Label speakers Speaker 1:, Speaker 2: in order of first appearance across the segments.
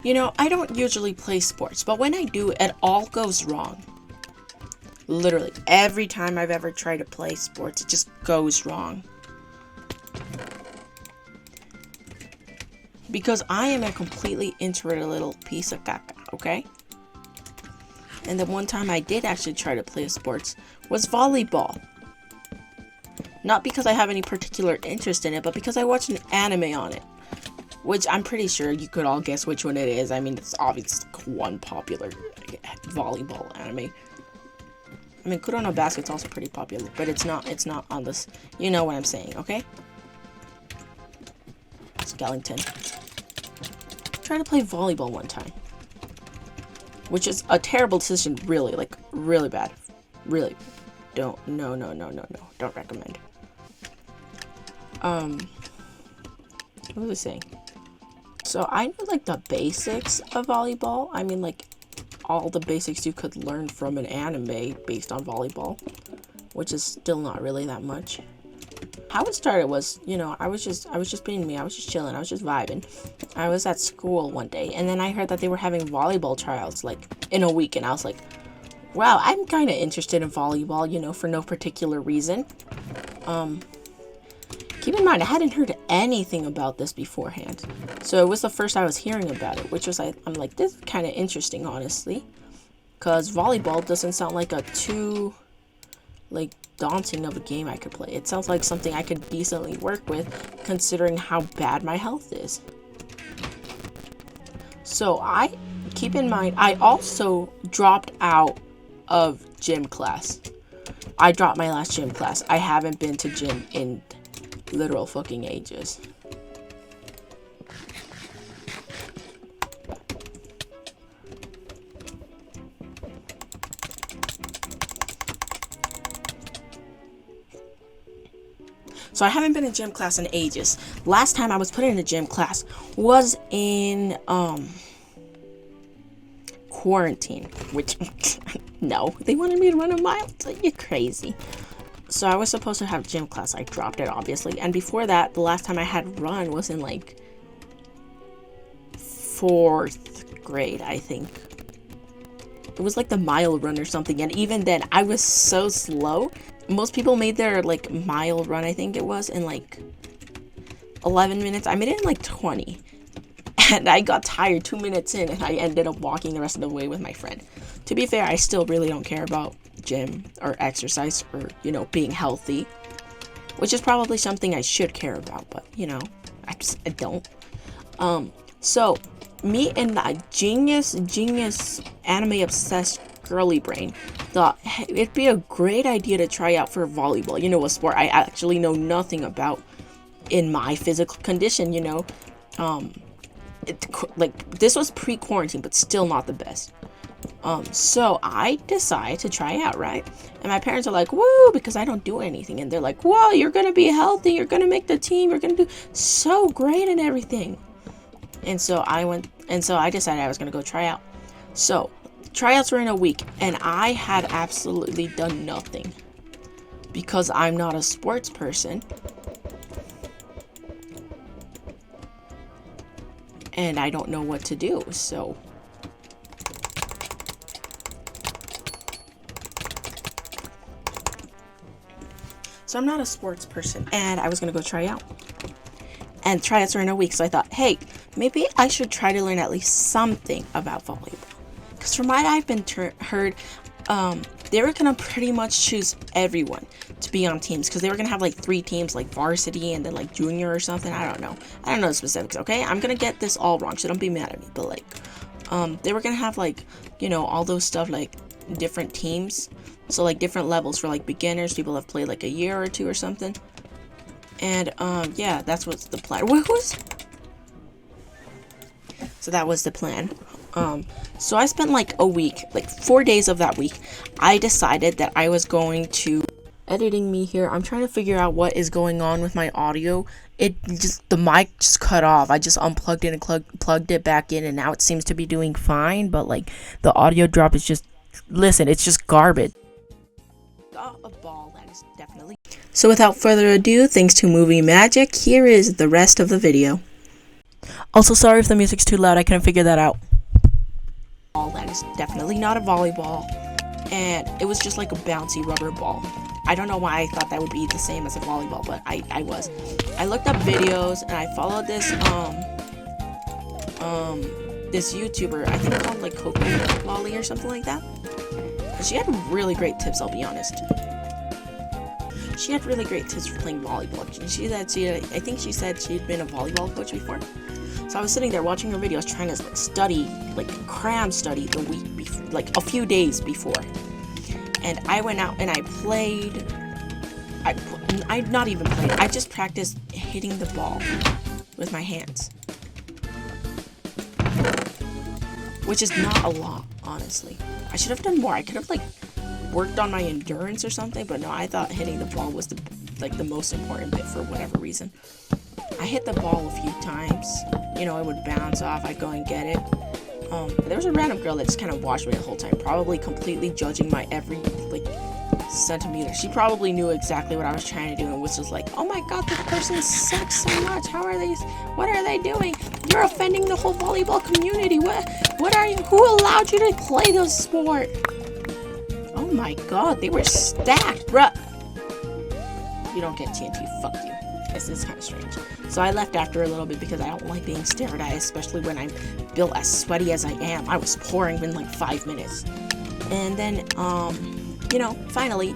Speaker 1: You know, I don't usually play sports, but when I do, it all goes wrong. Literally, every time I've ever tried to play sports, it just goes wrong. Because I am a completely introverted little piece of caca, okay? And the one time I did actually try to play sports was volleyball. Not because I have any particular interest in it, but because I watched an anime on it. Which I'm pretty sure you could all guess which one it is. I mean, it's obviously one popular volleyball anime. I mean, Kurano Basket's also pretty popular, but it's not on this. You know what I'm saying, okay? Skellington. Try to play volleyball one time. Which is a terrible decision, really. Like, really bad. Really. No. Don't recommend. What was I saying? So I knew like the basics of volleyball. I mean, like all the basics you could learn from an anime based on volleyball, which is still not really that much. How it started was, you know, I was just being me. I was just chilling. I was just vibing. I was at school one day, and then I heard that they were having volleyball tryouts like in a week, and I was like, wow, I'm kind of interested in volleyball, you know, for no particular reason. Keep in mind, I hadn't heard anything about this beforehand. So it was the first I was hearing about it, which was, I'm like, this is kind of interesting, honestly. Because volleyball doesn't sound like a too, like, daunting of a game I could play. It sounds like something I could decently work with, considering how bad my health is. So keep in mind, I also dropped out of gym class. I dropped my last gym class. I haven't been to gym in literal fucking ages. So I haven't been in gym class in ages. Last time I was put in a gym class was in quarantine, which no, they wanted me to run a mile. So you're crazy. So I was supposed to have gym class. I dropped it, obviously. And before that, the last time I had run was in like 4th grade, I think. It was like the mile run or something. And even then, I was so slow. Most people made their like mile run, I think it was, in like 11 minutes. I made it in like 20. And I got tired 2 minutes in, and I ended up walking the rest of the way with my friend. To be fair, I still really don't care about gym or exercise or, you know, being healthy, which is probably something I should care about, but, you know, I don't. So me and that genius anime obsessed girly brain thought, hey, it'd be a great idea to try out for volleyball, you know, a sport I actually know nothing about in my physical condition, you know. Like, this was pre-quarantine, but still not the best. So I decided to try out, right? And my parents are like, woo, because I don't do anything. And they're like, whoa, you're going to be healthy. You're going to make the team. You're going to do so great and everything. And so I decided I was going to go try out. So tryouts were in a week, and I had absolutely done nothing because I'm not a sports person. And I don't know what to do, so I'm not a sports person, and I was gonna go try out. And tryouts are in a week, so I thought, hey, maybe I should try to learn at least something about volleyball. Because from what I've been heard, they were gonna pretty much choose everyone to be on teams, because they were gonna have like 3 teams, like varsity and then like junior or something. I don't know the specifics. Okay, I'm gonna get this all wrong, so don't be mad at me. But like, they were gonna have like, you know, all those stuff, like different teams, so like different levels for like beginners, people have played like a year or 2 or something. And yeah, that's what's the plan. So that was the plan. So I spent like a week, like 4 days of that week. I decided that I was going to editing me here. I'm trying to figure out what is going on with my audio. The mic just cut off. I just unplugged it and plugged it back in, and now it seems to be doing fine, but like the audio drop is just, listen, it's just garbage. Got a ball, that is definitely. So without further ado, thanks to movie magic, here is the rest of the video. Also, sorry if the music's too loud. I couldn't figure that out. That is definitely not a volleyball. And it was just like a bouncy rubber ball. I don't know why I thought that would be the same as a volleyball, but I was. I looked up videos and I followed this this YouTuber, I think called like Coco Lolly or something like that. And she had really great tips, I'll be honest. She had really great tips for playing volleyball. I think she said she'd been a volleyball coach before. So I was sitting there watching her videos, trying to study, like cram study the week before, like a few days before. And I went out and I played. I not even played. I just practiced hitting the ball with my hands, which is not a lot, honestly. I should have done more. I could have like worked on my endurance or something, but no, I thought hitting the ball was the most important bit for whatever reason. I hit the ball a few times. You know, it would bounce off. I'd go and get it. There was a random girl that just kind of watched me the whole time, probably completely judging my every like centimeter. She probably knew exactly what I was trying to do and was just like, "Oh my god, this person sucks so much. What are they doing? You're offending the whole volleyball community. What are you? Who allowed you to play this sport?" Oh my god, they were stacked, bruh. You don't get TNT, fuck you. This is kind of strange. So I left after a little bit because I don't like being stared at, especially when I'm built as sweaty as I am. I was pouring in like 5 minutes. And then, you know, finally,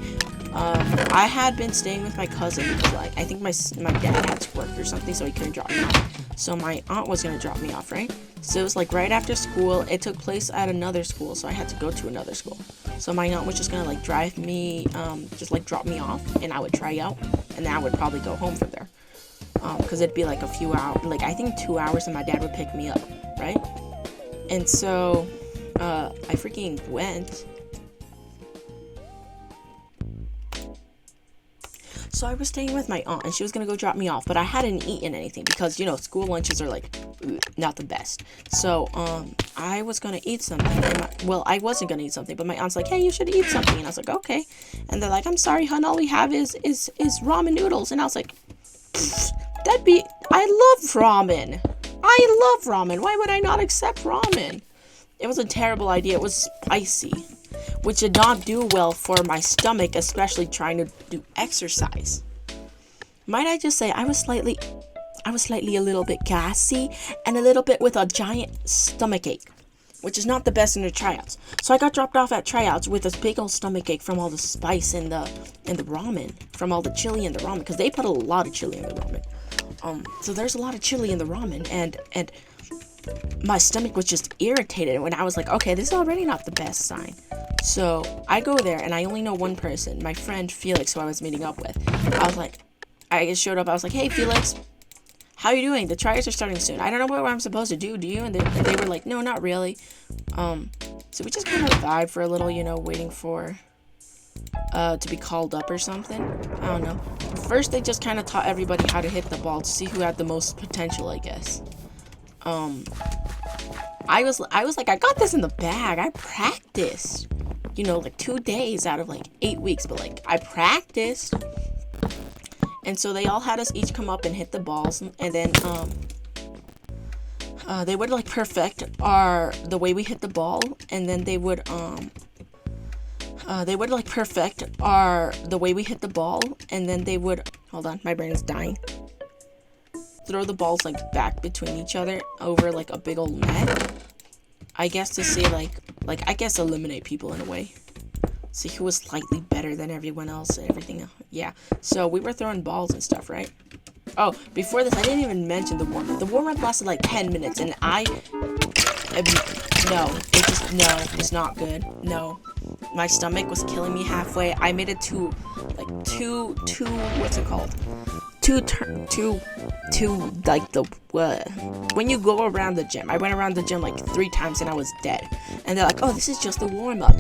Speaker 1: I had been staying with my cousin because, like, I think my dad had to work or something, so he couldn't drop me off. So my aunt was going to drop me off, right? So it was like right after school. It took place at another school, so I had to go to another school. So my aunt was just going to, like, drive me, just, like, drop me off, and I would try out, and then I would probably go home from there. Because it'd be like a few hours, like I think 2 hours, and my dad would pick me up, right? And so I freaking went. So I was staying with my aunt, and she was gonna go drop me off, but I hadn't eaten anything because, you know, school lunches are like not the best. So I was gonna eat something. And I wasn't gonna eat something, but my aunt's like, "Hey, you should eat something," and I was like, "Okay." And they're like, "I'm sorry, hun, all we have is ramen noodles," and I was like, I love ramen. I love ramen. Why would I not accept ramen? It was a terrible idea. It was spicy, which did not do well for my stomach, especially trying to do exercise. Might I just say I was slightly a little bit gassy and a little bit with a giant stomach ache, which is not the best in the tryouts. So I got dropped off at tryouts with this big old stomach ache from all the spice in the ramen, from all the chili in the ramen, because they put a lot of chili in the ramen. So there's a lot of chili in the ramen, and my stomach was just irritated when I was like, okay, this is already not the best sign. So I go there, and I only know one person, my friend Felix, who I was meeting up with. I showed up, I was like, "Hey, Felix, how are you doing? The tryouts are starting soon. I don't know what I'm supposed to do. Do you?" And they were like, "No, not really." So we just kind of vibed for a little, you know, waiting for to be called up or something. I don't know. First, they just kind of taught everybody how to hit the ball to see who had the most potential, I guess. I was like, I got this in the bag. I practiced, you know, like 2 days out of like 8 weeks, but like I practiced. And so they all had us each come up and hit the balls, and then they would like perfect the way we hit the ball, and then they would like perfect the way we hit the ball, and then they would, hold on, my brain is dying, throw the balls like back between each other over like a big old net, I guess, to see like I guess eliminate people in a way. See who was slightly better than everyone else and everything else. Yeah, so we were throwing balls and stuff, right? Oh, before this, I didn't even mention the warm-up. The warm-up lasted like 10 minutes, and it's not good. No, my stomach was killing me halfway. I made it to, like, what's it called? When you go around the gym. I went around the gym like 3 times, and I was dead. And they're like, "Oh, this is just the warm-up."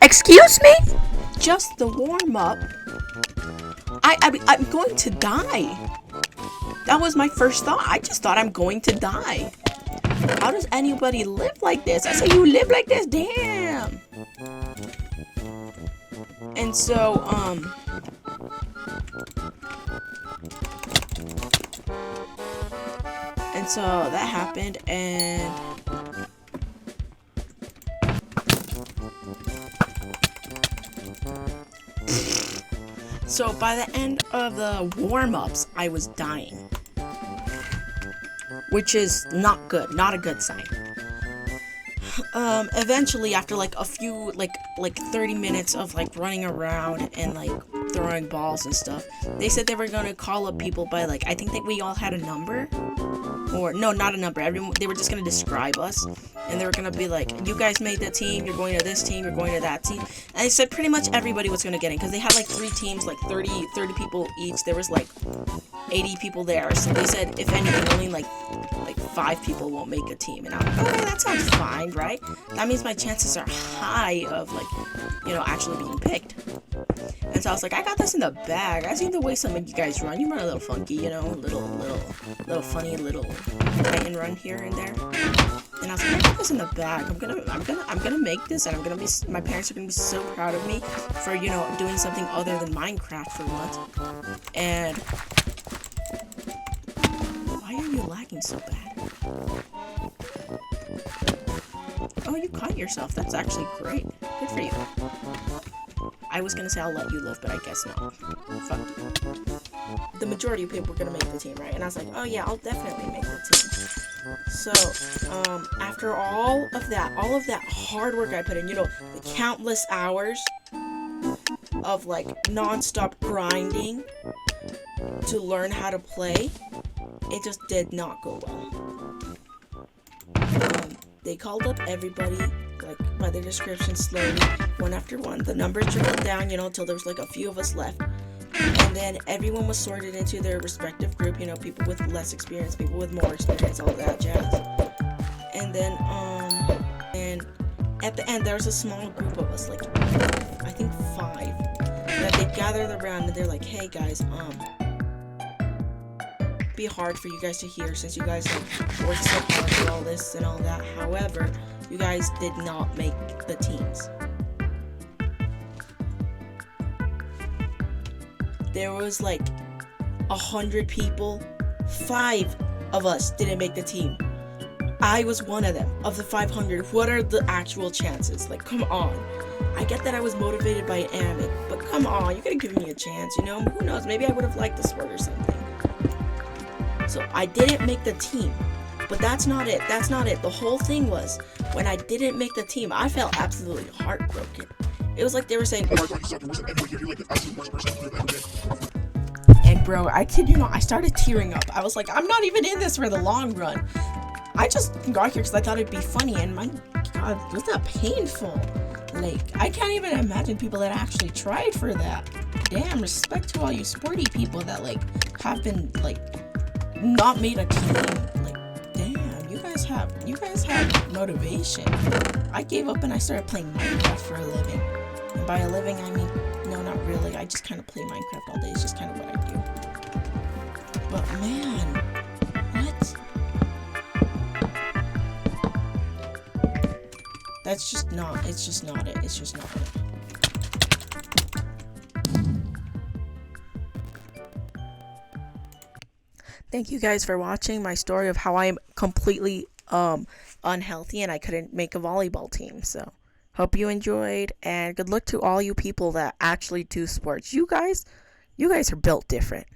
Speaker 1: Excuse me? Just the warm-up? I'm going to die. That was my first thought. I just thought I'm going to die. How does anybody live like this? I say, you live like this? Damn. And so, So that happened, and so by the end of the warm-ups, I was dying, which is not good, not a good sign. Eventually, after like a few, like 30 minutes of like running around and like throwing balls and stuff, they said they were gonna call up people by like, I think that we all had a number, or no, not a number. Everyone, they were just gonna describe us, and they were gonna be like, you guys made the team, you're going to this team, you're going to that team. And they said pretty much everybody was gonna get in, because they had like 3 teams, like 30 people each. There was like 80 people there, so they said if anything, only like 5 people won't make a team. And I'm like, okay, that sounds fine, right? That means my chances are high of like, you know, actually being picked. And so I was like, I got this in the bag. I seen the way some of you guys run. You run a little funky, you know, little funny, little Titan run here and there. And I was like, I got this in the bag. I'm gonna make this, and my parents are gonna be so proud of me for, you know, doing something other than Minecraft for once. And why are you lagging so bad? Oh, you caught yourself. That's actually great. Good for you. I was gonna say I'll let you live, but I guess not. Fuck you. The majority of people were gonna make the team, right? And I was like, oh yeah, I'll definitely make the team. So, after all of that hard work I put in, you know, the countless hours of like non-stop grinding to learn how to play, it just did not go well. They called up everybody, like, by their description slowly, one after one. The numbers trickled down, you know, until there was, like, a few of us left. And then everyone was sorted into their respective group, you know, people with less experience, people with more experience, all that jazz. And then, and at the end, there was a small group of us, like, I think 5, that they gathered around, and they're like, hey, guys, be hard for you guys to hear, since you guys like worked so hard for all this and all that. However, you guys did not make the teams. There was like 100 people. 5 of us didn't make the team. I was one of them. Of the 500, what are the actual chances? Like, come on. I get that I was motivated by anime, but come on, you could have given me a chance, you know? Who knows? Maybe I would have liked the sport or something. So I didn't make the team, but that's not it. That's not it. The whole thing was, when I didn't make the team, I felt absolutely heartbroken. It was like they were saying, and bro, I kid you not, I started tearing up. I was like, I'm not even in this for the long run. I just got here because I thought it'd be funny, and my God, was that painful? Like, I can't even imagine people that actually tried for that. Damn, respect to all you sporty people that like have been like not made a team. Like, damn, you guys have motivation. I gave up and I started playing Minecraft for a living. And by a living, I mean, no, not really. I just kind of play Minecraft all day. It's just kind of what I do. But man, what? That's just not, it's just not it. It's just not it. Thank you guys for watching my story of how I'm completely unhealthy and I couldn't make a volleyball team. So hope you enjoyed, and good luck to all you people that actually do sports. You guys are built different.